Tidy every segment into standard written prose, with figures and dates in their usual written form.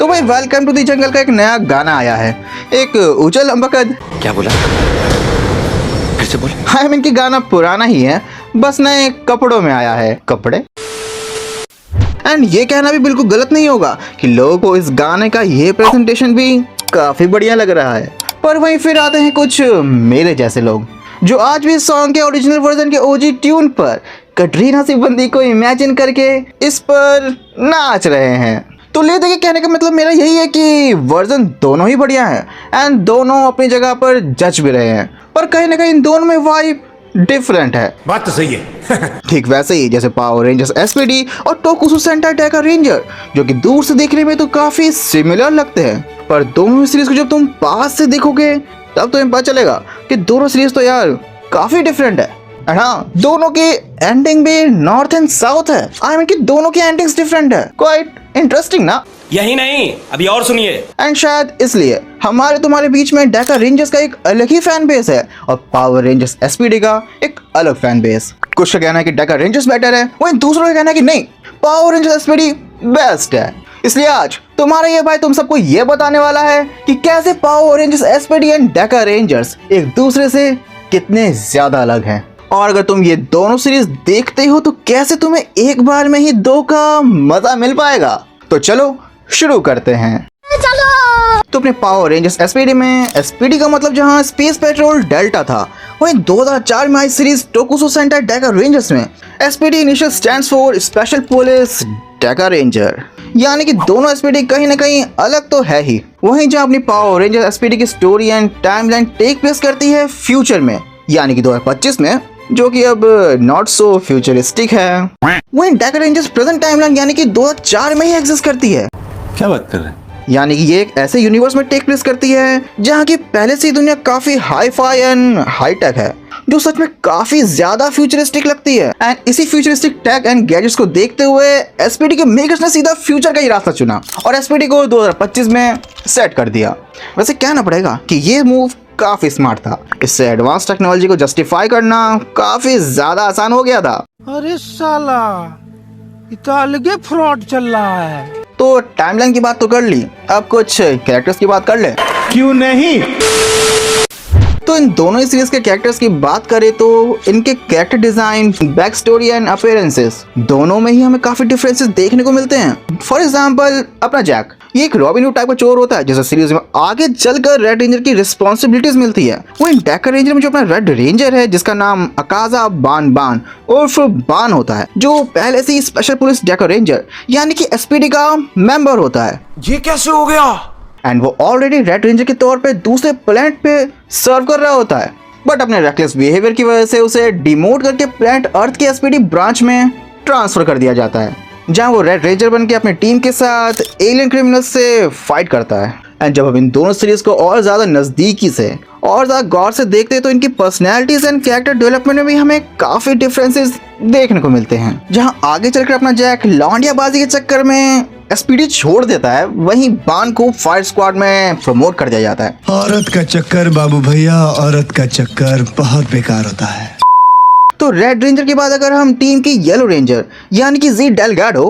तो भाई welcome to the जंगल का एक नया गाना आया है, एक उजल अम्बकद। क्या बोला? फिर से बोल। हाँ इनकी गाना पुराना ही है, बस नए कपड़ों में आया है। कपड़े एंड ये कहना भी बिल्कुल गलत नहीं होगा कि लोगों को इस गाने का ये प्रेजेंटेशन भी काफी बढ़िया लग रहा है। पर वहीं फिर आते हैं कुछ मेरे जैसे लोग जो आज भी सॉन्ग के ओरिजिनल वर्जन के ओजी ट्यून पर कटरीना सी बंदी को इमेजिन करके इस पर नाच रहे हैं। तो ले देखिए, कहने का मतलब मेरा यही है कि वर्जन दोनों ही बढ़िया है एंड दोनों अपनी जगह पर जज भी रहे हैं, पर कहीं ना कहीं इन दोनों में वाइब डिफरेंट है। बात तो सही है। ठीक वैसे ही जैसे पावर रेंजर्स एसपीडी और टोकुसु सेंटाई डेका रेंजर जो कि दूर से देखने में तो काफी सिमिलर लगते हैं, पर दोनों सीरीज को जब तुम पास से देखोगे तब तुम्हें पता चलेगा कि दोनों सीरीज तो यार काफी डिफरेंट है। हाँ, दोनों की एंडिंग भी नॉर्थ एंड साउथ है। आई मीन कि दोनों की एंडिंग्स डिफरेंट है। क्वाइट इंटरेस्टिंग ना? यही नहीं, अभी और सुनिए। एंड शायद इसलिए हमारे तुम्हारे बीच में डेका रेंजर्स का एक अलग ही फैन बेस है और पावर रेंजर्स एसपीडी का एक अलग फैन बेस। कुछ का कहना है कि डेका रेंजर्स बेटर है, वहीं दूसरों का कहना है कि नहीं, पावर रेंजर्स एसपीडी बेस्ट है। इसलिए आज तुम्हारा ये भाई तुम सबको ये बताने वाला है कि कैसे power Rangers SPD and Deka rangers एक दूसरे से कितने ज्यादा अलग हैं, और अगर तुम ये दोनों सीरीज देखते हो तो कैसे तुम्हें एक बार में ही दो का मजा मिल पाएगा। तो चलो शुरू करते हैं। तो अपने पावर रेंजर्स एसपीडी में एसपीडी का मतलब जहां स्पेस पेट्रोल डेल्टा था, वहीं 2004 में आई सीरीज टोकुसु सेंटाई डेका रेंजर्स में SPD initial stands for special police Deka ranger, यानी कि दोनों एसपीडी कहीं ना कहीं अलग तो है ही। वहीं जहां अपनी पावर रेंजर्स एसपीडी की story and timeline take place करती है फ्यूचर में, यानी कि 2025 में, जो कि अब नॉट सो फ्यूचरिस्टिक है। वहीं डेका रेंजर्स प्रेजेंट टाइमलाइन यानी कि 2004 में ही एग्जिस्ट करती है। क्या बात कर रहे हैं? यानी कि ये एक ऐसे यूनिवर्स में टेक प्लेस करती है जहाँ की पहले से ही दुनिया काफी hi fi and high tech है, जो सच में काफी ज्यादा फ्यूचरिस्टिक लगती है। एंड इसी फ्यूचरिस्टिक टेक एंड गैजेट्स को देखते हुए एसपीडी के मेकर्स ने सीधा फ्यूचर का ही रास्ता चुना और एसपीडी को 2025 में सेट कर दिया। वैसे कहना पड़ेगा कि ये मूव काफी स्मार्ट था। इससे एडवांस टेक्नोलॉजी को जस्टिफाई करना काफी ज्यादा आसान हो गया था। अरे साला, इतना अलगे फ्रॉड चल रहा है। तो टाइमलाइन की बात तो कर ली, अब कुछ कैरेक्टर्स की बात कर ले। क्यों नहीं? तो इन दोनों ही सीरीज के कैरेक्टर्स की बात करें तो इनके character design, back story and appearances दोनों में ही हमें काफी डिफरेंसेस देखने को मिलते हैं। फॉर एग्जांपल अपना जैक, ये एक रॉबिन हुड टाइप का चोर होता है जिसे सीरीज में आगे चलकर रेड रेंजर की रिस्पॉन्सिबिलिटीज मिलती है। वहीं डेका रेंजर में जो अपना रेड रेंजर है जिसका नाम अकाजा बान उर्फ बान होता है, जो पहले से ही स्पेशल पुलिस डेका रेंजर यानी कि एसपीडी का मेंबर होता है। ये कैसे हो गया? एंड वो ऑलरेडी रेड रेंजर के तौर पे दूसरे प्लेनेट पे सर्व कर रहा होता है, बट अपने रेकलेस बिहेवियर की वजह से उसे डिमोट करके प्लेनेट अर्थ के एसपीडी ब्रांच में ट्रांसफर कर दिया जाता है, जहां वो रेड रेंजर बन के अपनी टीम के साथ एलियन क्रिमिनल्स से फाइट करता है। एंड जब हम इन दोनों सीरीज को और ज्यादा नजदीकी से और ज्यादा गौर से देखते हैं तो इनकी पर्सनैलिटीज एंड कैरेक्टर डेवलपमेंट में भी हमें काफी डिफरेंसेस देखने को मिलते हैं। जहां आगे चलकर अपना जैक लौंडियाबाजी के चक्कर में एसपीडी छोड़ देता है, वहीं बान को फायर स्क्वाड में प्रमोट कर दिया जाता है। औरत का चक्कर बाबू भैया, औरत का चक्कर बहुत बेकार होता है। तो रेड रेंजर के बाद अगर हम टीम की येलो रेंजर यानी कि जी डेलगाडो,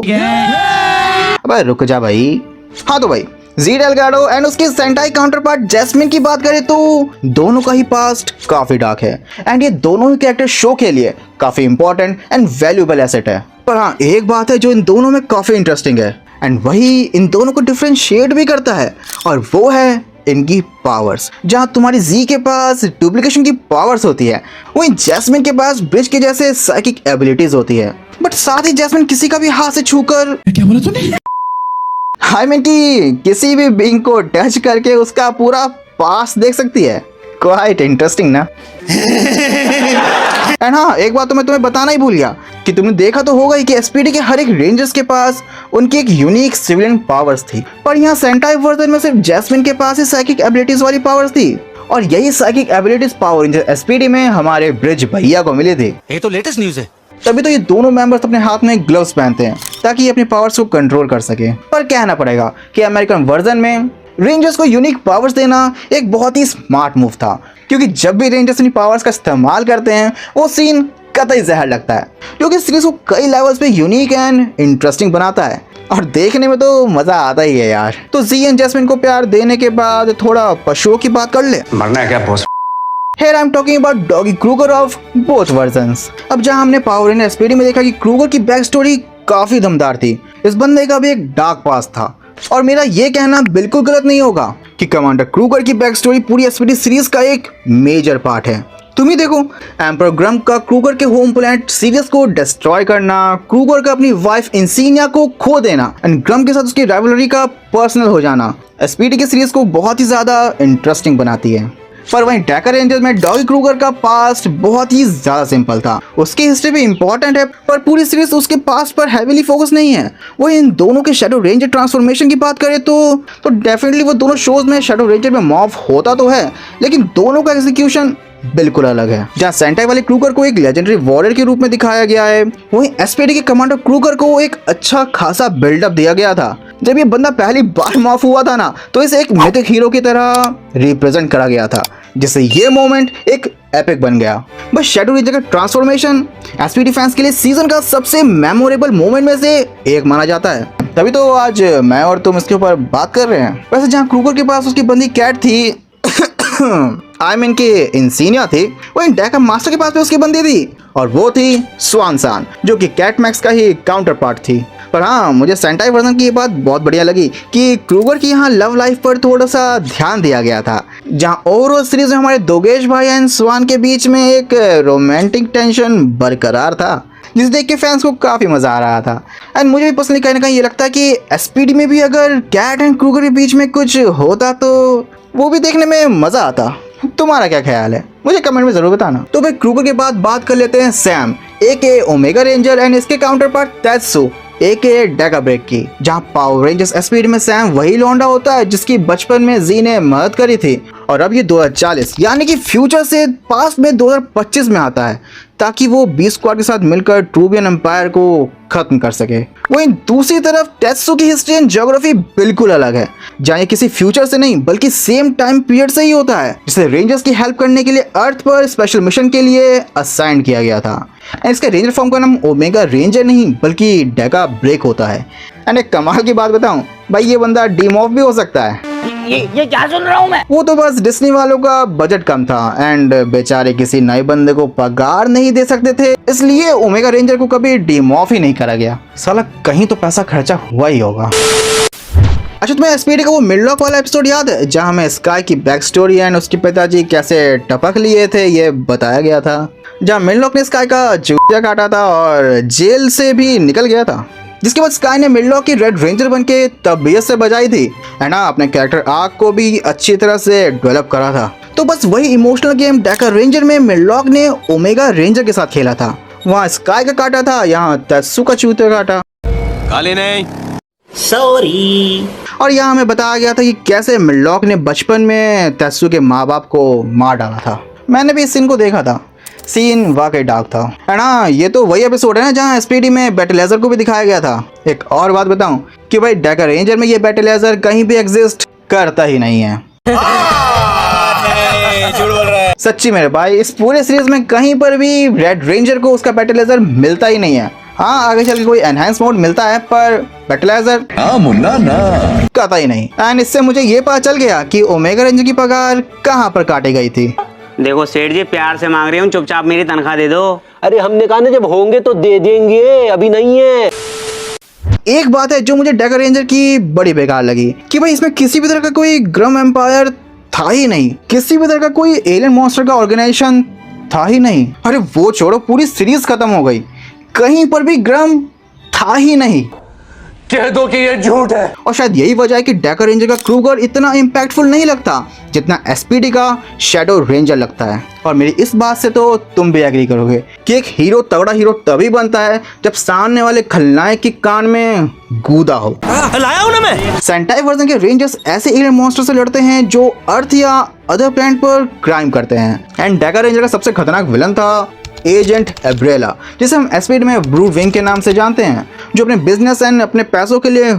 अबे रुक जा भाई, हाँ तो भाई जी डेलगाडो एंड उसकी सेंटाई काउंटर पार्ट जैस्मिन की बात करें तो दोनों का ही पास्ट काफी डार्क है एंड ये दोनों ही कैरेक्टर शो के लिए काफी इंपॉर्टेंट एंड वैल्यूएबल एसेट है। पर हाँ, एक बात है जो इन दोनों में काफी इंटरेस्टिंग है एंड वही इन दोनों को डिफरेंशिएट भी करता है, और वो है इनकी पावर्स। जहां तुम्हारी जी के पास डुप्लीकेशन की पावर्स होती है, वहीं जैस्मिन के पास ब्रिज के जैसे साइकिक एबिलिटीज होती है। बट साथ ही जैस्मिन किसी का भी हाथ से छूकर, क्या बोला तूने? आई मीन कि किसी भी बीइंग को टच करके उसका पूरा पास देख सकती है। क्वाइट इंटरेस्टिंग ना? एंड हाँ, एक बात तो मैं तुम्हें बताना ही भूल गया कि तुमने देखा तो होगा ही कि एसपीडी के हर एक रेंजर्स के पास उनकी एक यूनिक सिविलियन पावर्स थी, पर यहाँ सेंटाई वर्जन में सिर्फ जैस्मिन के पास ही साइकिक एबिलिटीज वाली पावर्स थी, और यही psychic abilities power Ranger SPD में हमारे ब्रिज भैया को मिली थी। ये तो लेटेस्ट न्यूज़ है। तभी तो ये दोनों मेंबर्स अपने हाथ में ग्लव्स पहनते हैं ताकि ये अपनी पावर्स को कंट्रोल कर सके। पर कहना पड़ेगा कि अमेरिकन वर्जन में रेंजर्स को यूनिक पावर्स देना एक बहुत ही स्मार्ट मूव था, क्योंकि जब भी रेंजर्स अपनी पावर्स का इस्तेमाल करते हैं वो सीन कतई जहर लगता है, जो कि सीरीज को कई लेवल्स पे यूनिक एंड इंटरेस्टिंग बनाता है और देखने में तो मजा आता ही है यार। तो जी एंड जैस्मिन को प्यार देने के बाद थोड़ा पशुओं की बात कर ले। मरना है क्या boss? Here I'm talking about Doggy Kruger of both versions। अब जहां हमने पावर रेंजर एसपीडी में देखा कि क्रूगर की बैक स्टोरी काफी दमदार थी, इस बंदे का भी एक डार्क पास्ट था और मेरा ये कहना बिल्कुल गलत नहीं होगा कि कमांडर क्रूगर की बैक स्टोरी पूरी एसपीडी सीरीज का एक मेजर पार्ट है। तुम ही देखो, एम्पर ग्रम का क्रूगर के होम प्लैनेट सीरियस को डिस्ट्रॉय करना, क्रूगर का अपनी वाइफ इंसिनिया को खो देना एंड ग्रम के साथ उसकी राइवलरी का पर्सनल हो जाना एसपीडी की सीरीज को बहुत ही ज्यादा इंटरेस्टिंग बनाती है। पर वहीं डेकर रेंजर्स में डॉगी क्रूगर का पास्ट बहुत ही ज्यादा सिंपल था। उसकी हिस्ट्री भी इंपॉर्टेंट है पर पूरी सीरीज उसके पास्ट पर हैवीली फोकस नहीं है। वो इन दोनों के शैडो रेंजर ट्रांसफॉर्मेशन की बात करें तो डेफिनेटली वो दोनों शोज में शैडो रेंजर में मॉर्फ होता तो है, लेकिन दोनों का एग्जीक्यूशन बिल्कुल अलग है। जहाँ सेंटाई वाले क्रूगर को एक लेजेंडरी वॉरियर के रूप में दिखाया गया है, वहीं एसपीडी के कमांडर क्रूगर को एक अच्छा खासा बिल्डअप दिया गया था। जब ये बंदा पहली बार माफ हुआ था ना, तो इसे एक मिथिक हीरो की तरह रिप्रेजेंट करा गया था, जिससे ये मोमेंट एक एपिक बन गया। बस शैडो रेंजर का ट्रांसफॉर्मेशन एसपीडी फैंस के लिए सीजन का सबसे मेमोरेबल मोमेंट में से एक माना जाता है, तभी तो आज मैं और तुम इसके ऊपर बात कर रहे हैं। वैसे जहाँ क्रूगर के पास उसकी बंदी कैट थी आई मीन की इंसिनिया थी, वहीं डेकर मास्टर के पास भी उसकी बंदी थी और वो थी स्वानसान, जो कि कैट मैक्स का ही काउंटर पार्ट थी। पर हाँ, मुझे सेंटाई वर्जन की ये बात बहुत बढ़िया लगी कि क्रूगर की यहाँ लव लाइफ पर थोड़ा सा ध्यान दिया गया था। जहाँ ओवरऑल सीरीज में हमारे दोगेश भाई एंड स्वान के बीच में एक रोमांटिक टेंशन बरकरार था, जिसे देख के फैंस को काफ़ी मज़ा आ रहा था। एंड मुझे भी पर्सनली कहीं ना कहीं ये लगता है कि एसपीडी में भी अगर कैट एंड क्रूगर के बीच में कुछ होता तो वो भी देखने में मज़ा आता। तुम्हारा क्या ख्याल है, मुझे कमेंट में ज़रूर बताना। तो भाई क्रूगर के बाद बात कर लेते हैं Sam AKA Omega Ranger and इसके counterpart Tetsu AKA Deka Break की। जहाँ पावर रेंजर्स एसपीडी में सैम वही लौंडा होता है जिसकी बचपन में जी ने मदद करी थी और अब ये 2040 यानी कि फ्यूचर से पास्ट में 2025 में आता है ताकि वो बी स्क्वाड के साथ मिलकर ट्रूबियन एम्पायर को खत्म कर सके। वहीं दूसरी तरफ तेत्सु की हिस्ट्री एंड ज्योग्राफी बिल्कुल अलग है, जहाँ ये किसी फ्यूचर से नहीं बल्कि सेम टाइम पीरियड से ही होता है, जिसे रेंजर्स की हेल्प करने के लिए अर्थ पर स्पेशल मिशन के लिए असाइन किया गया था। इसके रेंजर फॉर्म का नाम ओमेगा रेंजर नहीं बल्कि डेका ब्रेक होता है। एंड एक कमाल की बात बताऊं भाई, ये बंदा डीमॉफ भी हो सकता है। ये क्या सुन रहा हूँ मैं? वो तो बस डिस्नी वालों का बजट कम था एंड बेचारे किसी नए बंदे को पगार नहीं दे सकते थे, इसलिए ओमेगा रेंजर को कभी डीमॉफ ही नहीं करा गया। साला कहीं तो पैसा खर्चा हुआ ही होगा। अच्छा, तुम्हें एसपीडी का वो मिडलॉक वाला एपिसोड याद है जहां हमें स्काई की बैक स्टोरी एंड उसके पिताजी कैसे टपक लिए थे ये बताया गया था, जहां मिडलॉक ने स्काई का चूतिया काटा था और जेल से भी निकल गया था, जिसके बाद स्काई ने मिडलॉक की रेड रेंजर बनके तबीयत से बजाई थी एंड अपने कैरेक्टर आर्क को भी अच्छी तरह से डेवलप करा था। तो बस वही इमोशनल गेम डेकर रेंजर में मिडलॉक ने ओमेगा रेंजर के साथ खेला था। वहाँ स्काई का काटा था, यहाँ तेत्सु का चूतिया काटा। काली नहीं। सॉरी। और यहाँ हमें बताया गया था कि कैसे मिडलॉक ने बचपन में तेत्सु के माँ बाप को मार डाला था। मैंने भी इस सीन को देखा था, सीन वाकई डार्क था। है ना, ये तो वही एपिसोड है ना जहाँ एसपीडी में बैटलेजर को भी दिखाया गया था। एक और बात बताऊं कि भाई डेकर रेंजर में ये बैटलेजर कहीं भी एग्जिस्ट करता ही नहीं है। सच्ची मेरे भाई, इस पूरे सीरीज में कहीं पर भी रेड रेंजर को उसका बैटलेजर मिलता ही नहीं है। हाँ, आगे चल के कोई एनहांस मोड मिलता है पर बैटलेजर मुन्ना ना कहता ही नहीं। एंड इससे मुझे ये पता चल गया कि ओमेगा रेंजर की पगार कहाँ पर काटी गई थी। देखो सेठ जी, प्यार से मांग रही हूँ, चुपचाप मेरी तनख्वाह दे दो। अरे हमने कहा ना जब होंगे तो दे देंगे, अभी नहीं है। एक बात है जो मुझे डेकर रेंजर की बड़ी बेकार लगी कि भाई इसमें किसी भी तरह का कोई ग्रम एम्पायर था ही नहीं, किसी भी तरह का कोई एलियन मॉन्स्टर का ऑर्गेनाइजेशन था ही नहीं। अरे वो छोड़ो, पूरी सीरीज खत्म हो गई, कहीं पर भी ग्रम था ही नहीं। कह दो कि ये झूठ है। और शायद यही वजह है कि डेकर रेंजर का क्रूगर इतना इम्पैक्टफुल नहीं लगता जितना एसपीडी का शैडो रेंजर लगता है। और मेरी इस बात से तो तुम भी एग्री करोगे कि एक हीरो तगड़ा हीरो तभी बनता है जब सामने वाले खलनायक के कान में गूदा हो। लाया हूं ना मैं। सेंटाई वर्जन के रेंजर्स ऐसे एलियन मॉन्स्टर से लड़ते हैं जो अर्थ या अदर प्लैनेट पर क्राइम करते हैं। एंड डेकर रेंजर का सबसे खतरनाक विलन था एजेंट एब्रेला, जिसे हम एसपीडी में ब्रूड विंग के नाम से जानते हैं, जो अपने बिजनेस एंड अपने पैसों के लिए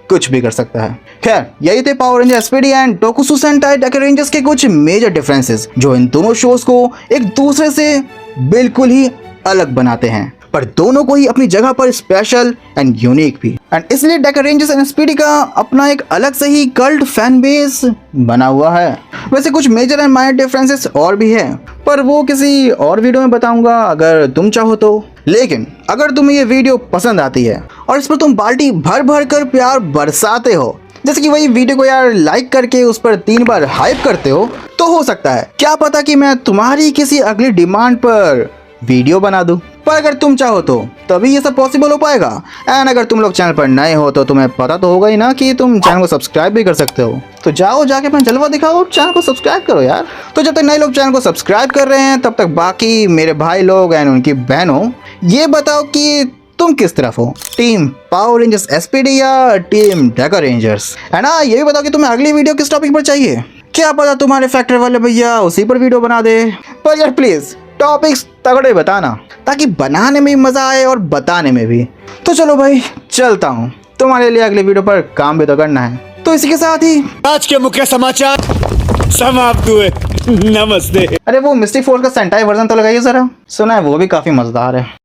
कुछ भी कर सकता है। खैर, यही थे Power Ranger SPD and Tokusou Sentai Deka Rangers के कुछ मेजर डिफरेंसेस जो इन दोनों शोज को एक दूसरे से बिल्कुल ही अलग बनाते हैं, पर दोनों को ही अपनी जगह पर स्पेशल एंड यूनिक भी। एंड इसलिए डेका रेंजर्स एंड एसपीडी का अपना एक अलग से ही कल्ट फैन बेस बना हुआ है। वैसे कुछ मेजर एंड माइनर डिफरेंसेस और भी है, पर वो किसी और वीडियो में बताऊंगा अगर तुम चाहो तो। लेकिन अगर तुम्हें ये वीडियो पसंद आती है और इस पर तुम बाल्टी भर भर कर प्यार बरसाते हो, जैसे कि वही वीडियो को यार लाइक करके उस पर 3 बार हाइप करते हो, तो हो सकता है क्या पता कि मैं तुम्हारी किसी अगली डिमांड पर वीडियो बना दूं। पर अगर तुम चाहो तो तभी ये सब पॉसिबल हो पाएगा। एंड अगर तुम लोग चैनल पर नए हो तो तुम्हें पता तो होगा ही ना कि तुम चैनल को सब्सक्राइब भी कर सकते हो। तो जाओ जाके अपना जलवा दिखाओ, चैनल को सब्सक्राइब करो यार। तो जब तक नए लोग चैनल को सब्सक्राइब कर रहे हैं, तब तक बाकी मेरे भाई लोग एंड उनकी बहनों ये बताओ कि तुम किस तरफ हो, टीम पावर रेंजर्स एसपीडी या टीम डेका रेंजर्स? है ना, ये भी बताओ कि तुम्हें अगली वीडियो किस टॉपिक पर चाहिए। क्या पता तुम्हारे फैक्ट्री वाले भैया उसी पर वीडियो बना दे। पर यार प्लीज टॉपिक्स तगड़े बताना, ताकि बनाने में भी मजा आए और बताने में भी। तो चलो भाई चलता हूँ, तुम्हारे लिए अगली वीडियो पर काम भी तो करना है। तो इसी के साथ ही आज के मुख्य समाचार समाप्त हुए। नमस्ते। अरे वो मिस्टिक फोर्स का सेंटाई वर्जन तो लगाइए जरा, सुना है वो भी काफी मजेदार है।